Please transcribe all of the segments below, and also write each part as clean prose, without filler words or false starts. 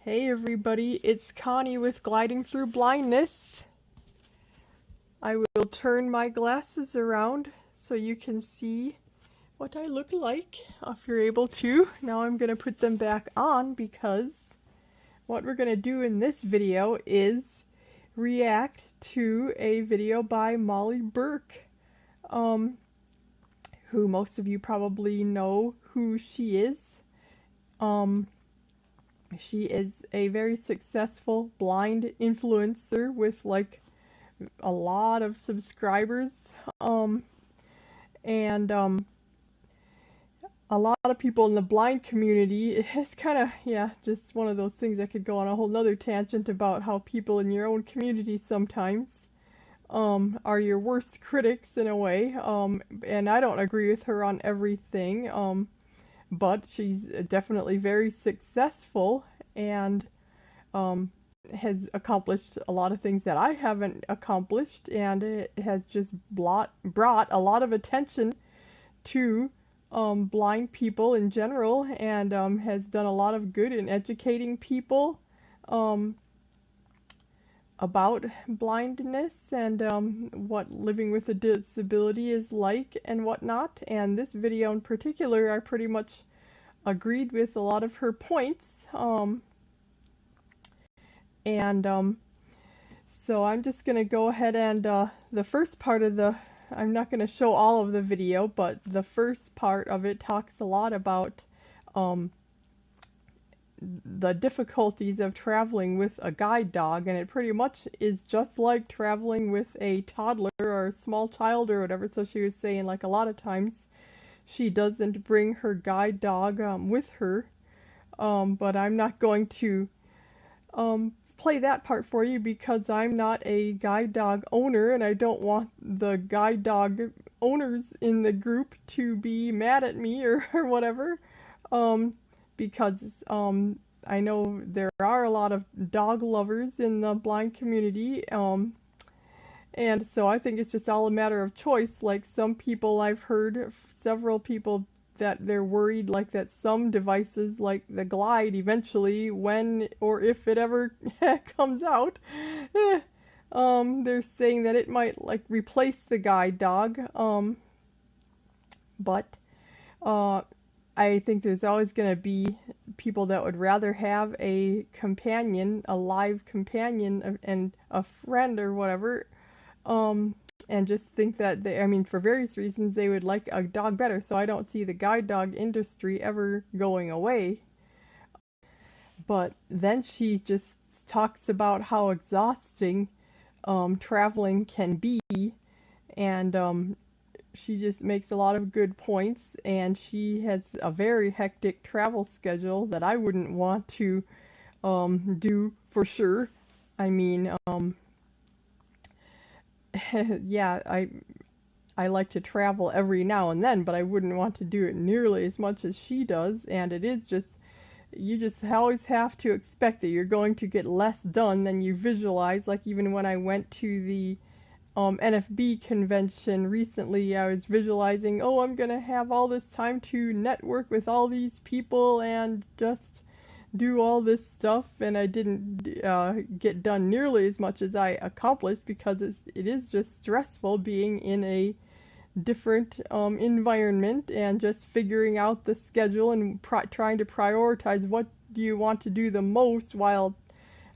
Hey everybody, it's Connie with Gliding Through Blindness. I will turn my glasses around so you can see what I look like, if you're able to. Now I'm going to put them back on because what we're going to do in this video is react to a video by Molly Burke, who most of you probably know who she is. She is a very successful blind influencer with like a lot of subscribers, and a lot of people in the blind community. It's kind of, yeah, just one of those things that could go on a whole nother tangent about how people in your own community sometimes are your worst critics in a way, and I don't agree with her on everything, but she's definitely very successful and has accomplished a lot of things that I haven't accomplished, and it has just brought a lot of attention to blind people in general, and has done a lot of good in educating people about blindness and what living with a disability is like and whatnot. And this video in particular, I pretty much agreed with a lot of her points. So I'm just going to go ahead and the first part of I'm not going to show all of the video, but the first part of it talks a lot about the difficulties of traveling with a guide dog, and it pretty much is just like traveling with a toddler or a small child or whatever. So she was saying, like, a lot of times she doesn't bring her guide dog with her, but I'm not going to play that part for you because I'm not a guide dog owner, and I don't want the guide dog owners in the group to be mad at me or whatever, because I know there are a lot of dog lovers in the blind community, and so I think it's just all a matter of choice. Like, some people, I've heard several people that they're worried like that some devices like the Glide eventually, when or if it ever comes out, they're saying that it might like replace the guide dog, but I think there's always going to be people that would rather have a companion, a live companion, and a friend or whatever, and just think that I mean, for various reasons, they would like a dog better. So I don't see the guide dog industry ever going away. But then she just talks about how exhausting traveling can be, and she just makes a lot of good points, and she has a very hectic travel schedule that I wouldn't want to do for sure. I mean, yeah, I like to travel every now and then, but I wouldn't want to do it nearly as much as she does. And it is just, you just always have to expect that you're going to get less done than you visualize. Like, even when I went to the NFB convention recently, I was visualizing, oh, I'm gonna have all this time to network with all these people and just do all this stuff, and I didn't get done nearly as much as I accomplished because it is just stressful being in a different environment and just figuring out the schedule and trying to prioritize what do you want to do the most while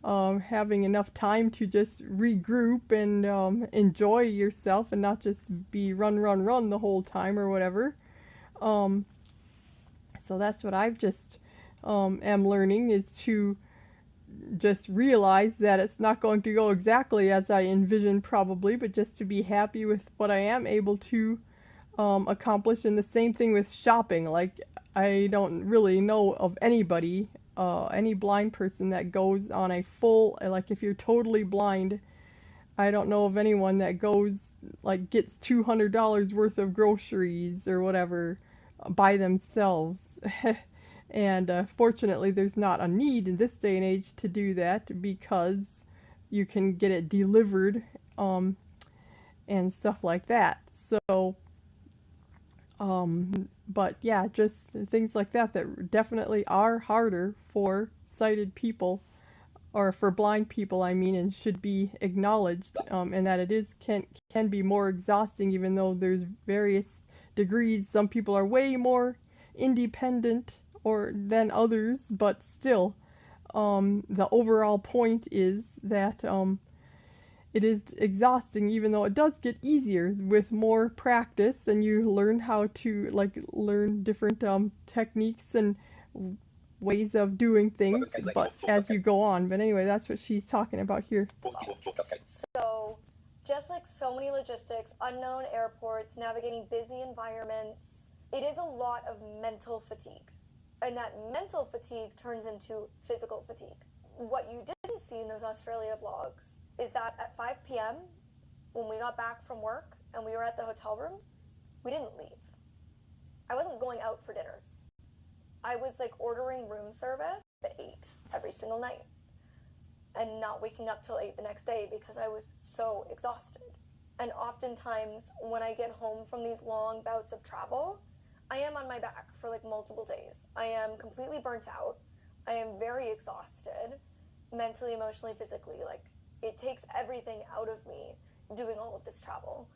having enough time to just regroup and enjoy yourself and not just be run the whole time or whatever. So that's what I've just am learning, is to just realize that it's not going to go exactly as I envisioned probably, but just to be happy with what I am able to accomplish. And the same thing with shopping. Like, I don't really know of anybody, any blind person that goes on a full, like, if you're totally blind, I don't know of anyone that goes, like, gets $200 worth of groceries or whatever by themselves. And fortunately, there's not a need in this day and age to do that because you can get it delivered and stuff like that. So But yeah, just things like that that definitely are harder for sighted people, or for blind people, I mean, and should be acknowledged, and that it is can be more exhausting, even though there's various degrees. Some people are way more independent or than others, but still, the overall point is that it is exhausting, even though it does get easier with more practice, and you learn how to learn different techniques and ways of doing things, but as you go on. But anyway, that's what she's talking about here. So, just like so many logistics, unknown airports, navigating busy environments, it is a lot of mental fatigue. And that mental fatigue turns into physical fatigue. What you didn't see in those Australia vlogs is that at 5 p.m., when we got back from work and we were at the hotel room, we didn't leave. I wasn't going out for dinners. I was like ordering room service at 8 every single night and not waking up till 8 the next day because I was so exhausted. And oftentimes when I get home from these long bouts of travel, I am on my back for like multiple days. I am completely burnt out. I am very exhausted, mentally, emotionally, physically. Like, it takes everything out of me doing all of this travel.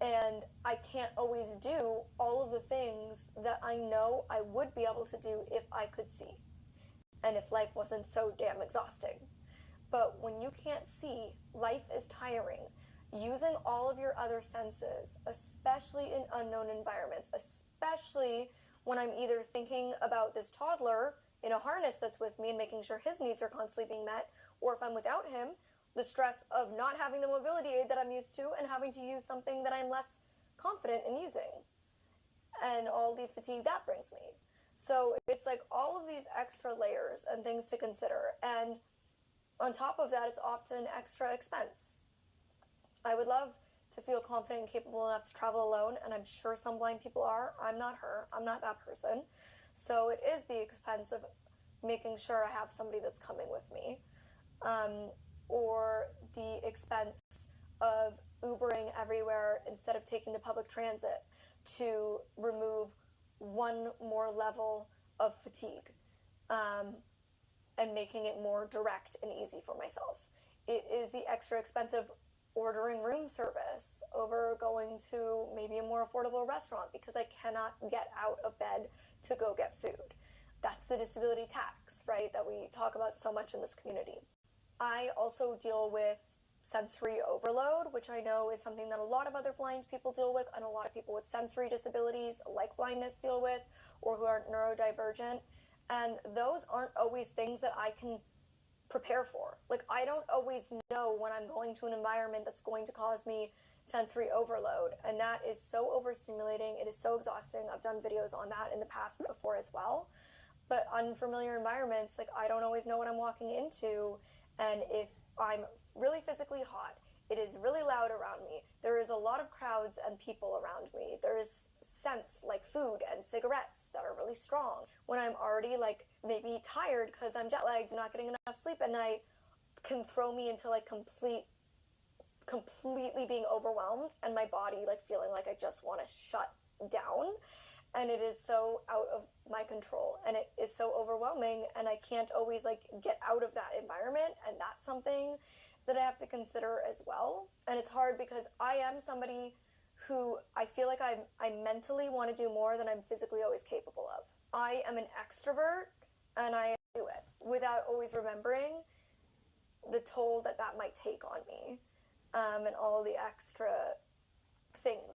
And I can't always do all of the things that I know I would be able to do if I could see, and if life wasn't so damn exhausting. But when you can't see, life is tiring. Using all of your other senses, especially in unknown environments, especially when I'm either thinking about this toddler in a harness that's with me and making sure his needs are constantly being met, or if I'm without him, the stress of not having the mobility aid that I'm used to and having to use something that I'm less confident in using, and all the fatigue that brings me. So it's like all of these extra layers and things to consider, and on top of that, it's often extra expense. I would love to feel confident and capable enough to travel alone, and I'm sure some blind people are. I'm not her. I'm not that person. So it is the expense of making sure I have somebody that's coming with me, or the expense of Ubering everywhere instead of taking the public transit to remove one more level of fatigue, and making it more direct and easy for myself. It is the extra expense of ordering room service over going to maybe a more affordable restaurant because I cannot get out of bed to go get food. That's the disability tax, right, that we talk about so much in this community. I also deal with sensory overload, which I know is something that a lot of other blind people deal with, and a lot of people with sensory disabilities like blindness deal with, or who are neurodivergent. And those aren't always things that I can prepare for. Like, I don't always know when I'm going to an environment that's going to cause me sensory overload, and that is so overstimulating. It is so exhausting. I've done videos on that in the past before as well. But unfamiliar environments, like, I don't always know what I'm walking into, and if I'm really physically hot, it is really loud around me, there is a lot of crowds and people around me, there is scents like food and cigarettes that are really strong. When I'm already like maybe tired because I'm jet lagged and not getting enough sleep at night, can throw me into like completely being overwhelmed, and my body like feeling like I just want to shut down. And it is so out of my control, and it is so overwhelming, and I can't always like get out of that environment, and that's something that I have to consider as well. And it's hard because I am somebody who I feel like I mentally want to do more than I'm physically always capable of. I am an extrovert, and I do it without always remembering the toll that that might take on me, and all the extra things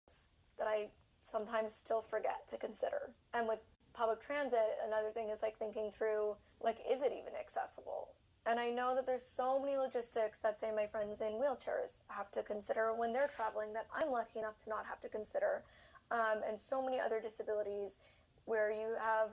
that I sometimes still forget to consider. And with public transit, another thing is like thinking through, like, is it even accessible? And I know that there's so many logistics that, say, my friends in wheelchairs have to consider when they're traveling that I'm lucky enough to not have to consider. And so many other disabilities where you have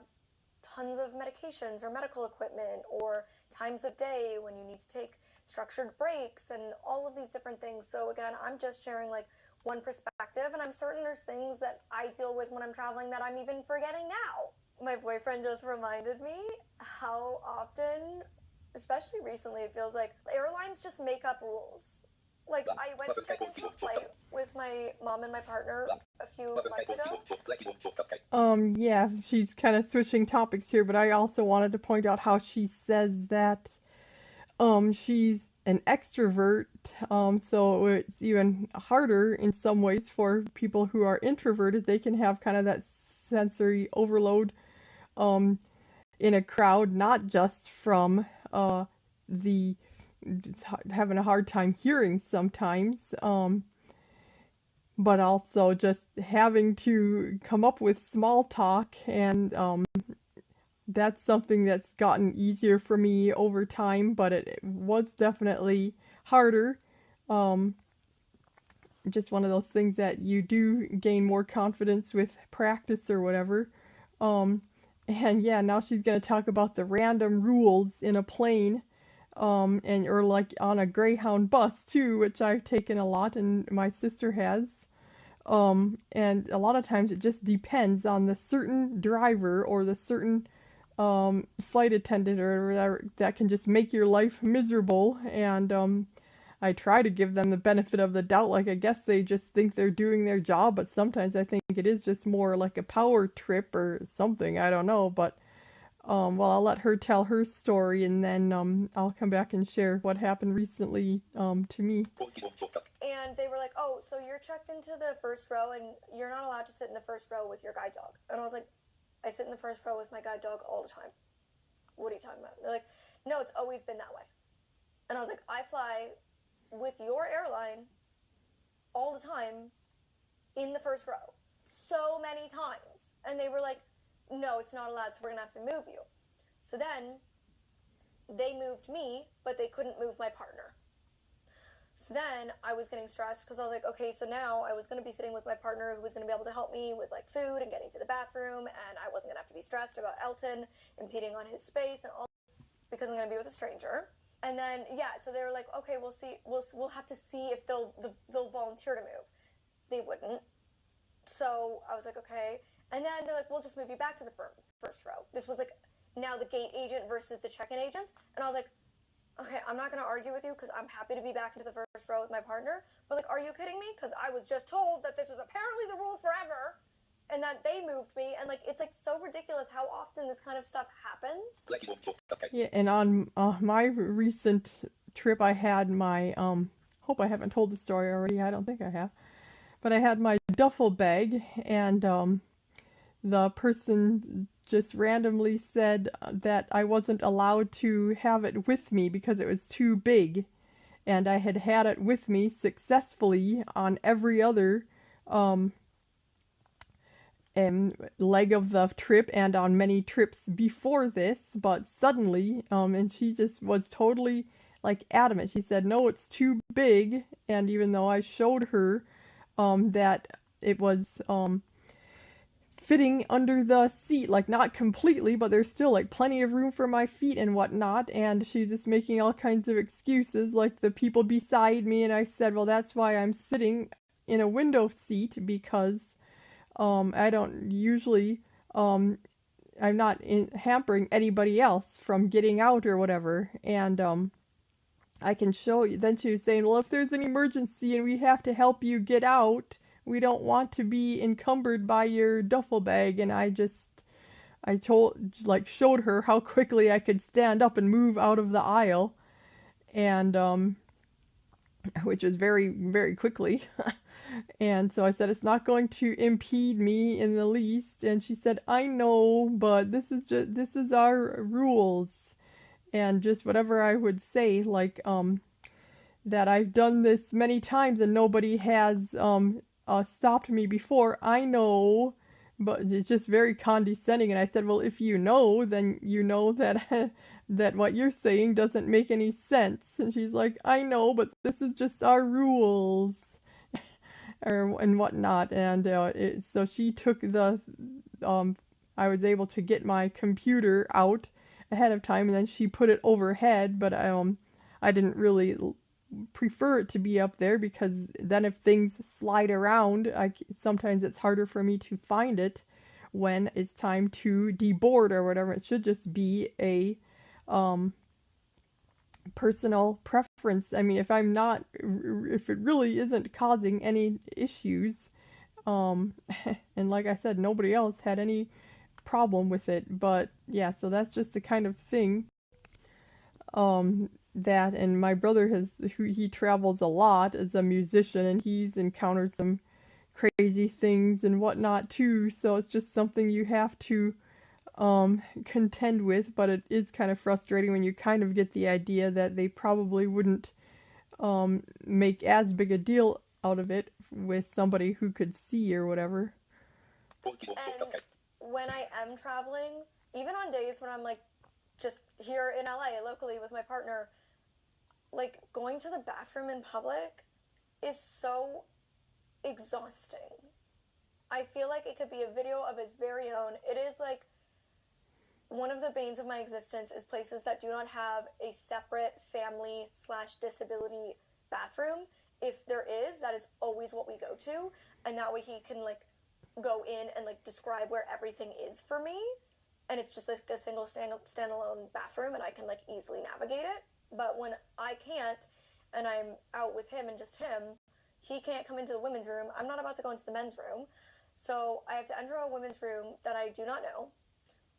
tons of medications or medical equipment, or times of day when you need to take structured breaks, and all of these different things. So again, I'm just sharing like one perspective, and I'm certain there's things that I deal with when I'm traveling that I'm even forgetting now. My boyfriend just reminded me how often, especially recently, it feels like airlines just make up rules. Like, I went to check into a flight with my mom and my partner a few months ago. Yeah, she's kind of switching topics here, but I also wanted to point out how she says that she's an extrovert, so it's even harder in some ways for people who are introverted. They can have kind of that sensory overload um, in a crowd, not just from the having a hard time hearing sometimes, but also just having to come up with small talk, and that's something that's gotten easier for me over time, but it was definitely harder. Um, just one of those things that you do gain more confidence with practice or whatever. Um, and yeah, now she's going to talk about the random rules in a plane, and or like on a Greyhound bus too, which I've taken a lot, and my sister has. And a lot of times it just depends on the certain driver or the certain flight attendant or whatever that can just make your life miserable. And I try to give them the benefit of the doubt. Like, I guess they just think they're doing their job, but sometimes I think it is just more like a power trip or something. I don't know. But, well, I'll let her tell her story, and then I'll come back and share what happened recently to me. And they were like, oh, so you're checked into the first row and you're not allowed to sit in the first row with your guide dog. And I was like, I sit in the first row with my guide dog all the time. What are you talking about? They're like, no, it's always been that way. And I was like, I fly with your airline all the time in the first row so many times. And they were like, no, it's not allowed, so we're gonna have to move you. So then they moved me, but they couldn't move my partner. So then I was getting stressed because I was like, okay, so now I was going to be sitting with my partner who was going to be able to help me with like food and getting to the bathroom, and I wasn't going to have to be stressed about Elton impeding on his space and all, because I'm going to be with a stranger. And then yeah, so they were like, okay, we'll see, we'll have to see if they'll volunteer to move. They wouldn't. So I was like, okay. And then they're like, we'll just move you back to the first row. This was like now the gate agent versus the check-in agents, and I was like, okay, I'm not going to argue with you because I'm happy to be back into the first row with my partner. But like, are you kidding me? Because I was just told that this was apparently the rule forever, and that they moved me. And like, it's like so ridiculous how often this kind of stuff happens. Yeah, and on my recent trip, I had my hope I haven't told the story already. I don't think I have, but I had my duffel bag, and the person just randomly said that I wasn't allowed to have it with me because it was too big, and I had had it with me successfully on every other um, leg of the trip and on many trips before this, but suddenly, and she just was totally like adamant. She said, no, it's too big, and even though I showed her that it was fitting under the seat, like not completely, but there's still like plenty of room for my feet and whatnot, and she's just making all kinds of excuses, like the people beside me, and I said, well, that's why I'm sitting in a window seat, because I don't usually, I'm not hampering anybody else from getting out or whatever, and I can show you. Then she was saying, well, if there's an emergency and we have to help you get out, we don't want to be encumbered by your duffel bag. And I showed her how quickly I could stand up and move out of the aisle, and which was very, very quickly. And so I said, it's not going to impede me in the least. And she said, I know, but this is our rules. And just whatever I would say, like, that I've done this many times and nobody has stopped me before. I know, but it's just very condescending. And I said, well, if you know, then you know that that what you're saying doesn't make any sense. And she's like, I know, but this is just our rules, or and whatnot. And so she took I was able to get my computer out ahead of time, and then she put it overhead, but I didn't really prefer it to be up there, because then if things slide around, sometimes it's harder for me to find it when it's time to deboard or whatever. It should just be a personal preference. I mean, if it really isn't causing any issues, um, and like I said, nobody else had any problem with it. But yeah, so that's just the kind of thing that, and my brother he travels a lot as a musician, and he's encountered some crazy things and whatnot too. So it's just something you have to contend with, but it is kind of frustrating when you kind of get the idea that they probably wouldn't make as big a deal out of it with somebody who could see or whatever. And when I am traveling, even on days when I'm like just here in LA locally with my partner, like going to the bathroom in public is so exhausting. I feel like it could be a video of its very own. It is like one of the banes of my existence is places that do not have a separate family slash disability bathroom. If there is, that is always what we go to, and that way he can like go in and like describe where everything is for me, and it's just like a single standalone bathroom, and I can like easily navigate it. But when I can't, and I'm out with him and just him, he can't come into the women's room. I'm not about to go into the men's room, so I have to enter a women's room that I do not know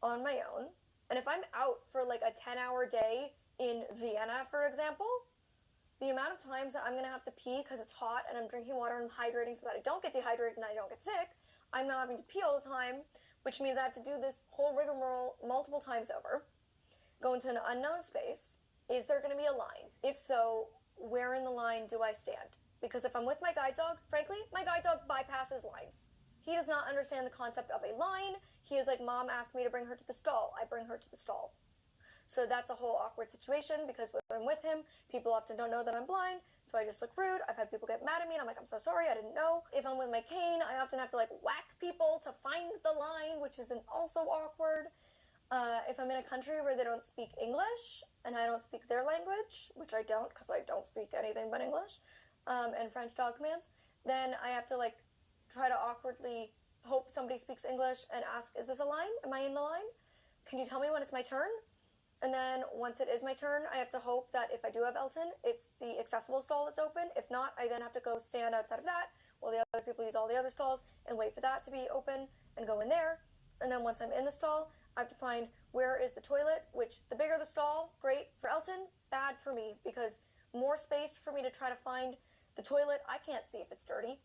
on my own. And if I'm out for like a 10-hour day in Vienna, for example, the amount of times that I'm going to have to pee because it's hot and I'm drinking water and I'm hydrating so that I don't get dehydrated and I don't get sick, I'm now having to pee all the time, which means I have to do this whole rigmarole multiple times over. Go into an unknown space. Is there going to be a line? If so, where in the line do I stand? Because if I'm with my guide dog, frankly, my guide dog bypasses lines. He does not understand the concept of a line. He is like, Mom asked me to bring her to the stall. I bring her to the stall. So that's a whole awkward situation because when I'm with him, people often don't know that I'm blind, so I just look rude. I've had people get mad at me, and I'm like, I'm so sorry, I didn't know. If I'm with my cane, I often have to like whack people to find the line, which is also awkward. If I'm in a country where they don't speak English, and I don't speak their language, which I don't because I don't speak anything but English, and French dog commands, then I have to like try to awkwardly hope somebody speaks English and ask, is this a line? Am I in the line? Can you tell me when it's my turn? And then once it is my turn, I have to hope that if I do have Elton, it's the accessible stall that's open. If not, I then have to go stand outside of that while the other people use all the other stalls and wait for that to be open and go in there. And then once I'm in the stall, I have to find where is the toilet, which the bigger the stall, great for Elton, bad for me because more space for me to try to find the toilet. I can't see if it's dirty.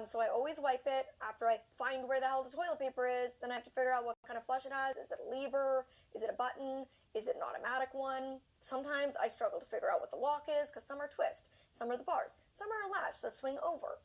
So I always wipe it after I find where the hell the toilet paper is. Then I have to figure out what kind of flush it has. Is it a lever? Is it a button? Is it an automatic one? Sometimes I struggle to figure out what the lock is because some are twist, some are the bars, some are a latch that swing over.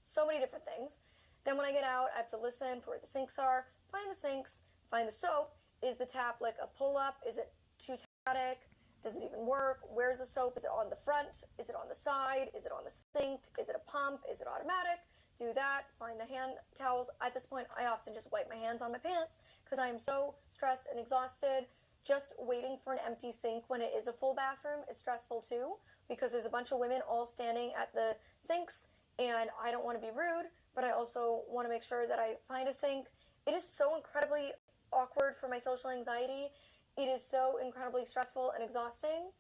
So many different things. Then when I get out, I have to listen for where the sinks are, find the sinks, find the soap. Is the tap like a pull-up? Is it too static? Does it even work? Where's the soap? Is it on the front? Is it on the side? Is it on the sink? Is it a pump? Is it automatic? Do that, find the hand towels. At this point, I often just wipe my hands on my pants because I am so stressed and exhausted. Just waiting for an empty sink when it is a full bathroom is stressful too because there's a bunch of women all standing at the sinks and I don't want to be rude, but I also want to make sure that I find a sink. It is so incredibly awkward for my social anxiety. It is so incredibly stressful and exhausting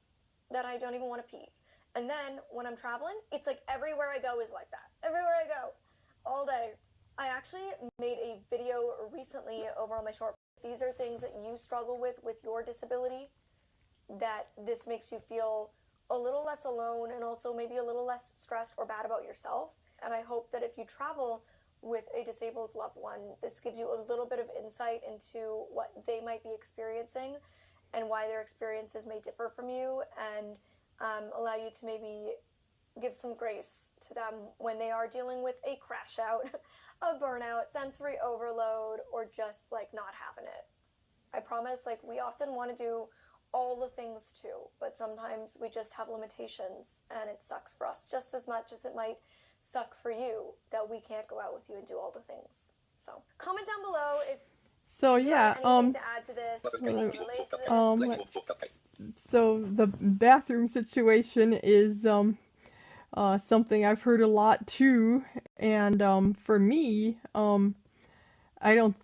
that I don't even want to pee. And then when I'm traveling, it's like everywhere I go is like that. Everywhere I go, all day. I actually made a video recently over on my short. These are things that you struggle with your disability, that this makes you feel a little less alone and also maybe a little less stressed or bad about yourself. And I hope that if you travel with a disabled loved one, this gives you a little bit of insight into what they might be experiencing and why their experiences may differ from you, and allow you to maybe give some grace to them when they are dealing with a crash out, a burnout, sensory overload, or just like not having it. I promise, like, we often want to do all the things too, but sometimes we just have limitations and it sucks for us just as much as it might suck for you that we can't go out with you and do all the things. So comment down below if So you yeah, have anything to add to this, anything to relate to this. so the bathroom situation is something I've heard a lot too, and for me, I don't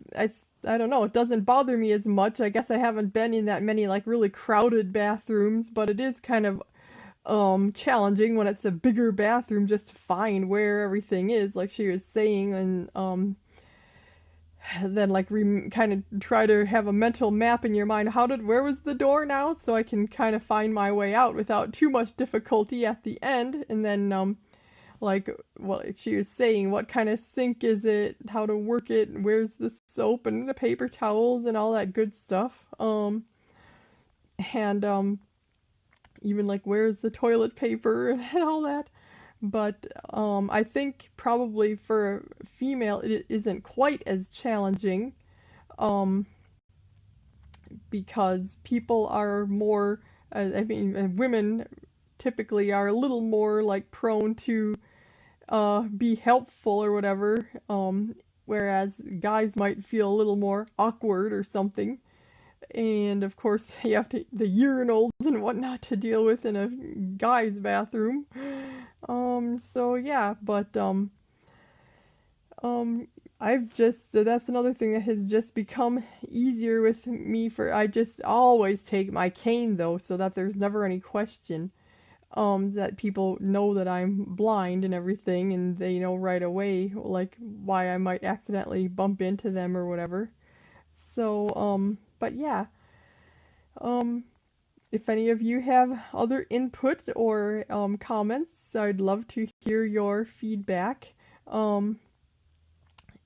know, it doesn't bother me as much. I guess I haven't been in that many like really crowded bathrooms, but it is kind of challenging when it's a bigger bathroom just to find where everything is, like she was saying, and then like kind of try to have a mental map in your mind. Where was the door now, so I can kind of find my way out without too much difficulty at the end. And then like what she was saying, what kind of sink is it, how to work it, and where's the soap and the paper towels and all that good stuff. And even like where's the toilet paper and all that. But I think probably for a female it isn't quite as challenging, um, because people are more, women typically are a little more like prone to be helpful or whatever, whereas guys might feel a little more awkward or something. And of course, you have the urinals and whatnot to deal with in a guy's bathroom. So yeah, but um, I've just that's another thing that has just become easier with me. For I just always take my cane though, so that there's never any question. That people know that I'm blind and everything, and they know right away like why I might accidentally bump into them or whatever. So but yeah, um, if any of you have other input or comments, I'd love to hear your feedback. Um,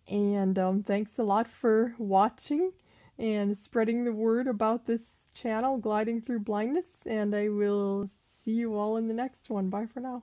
and thanks a lot for watching and spreading the word about this channel, Gliding Through Blindness. And I will see you all in the next one. Bye for now.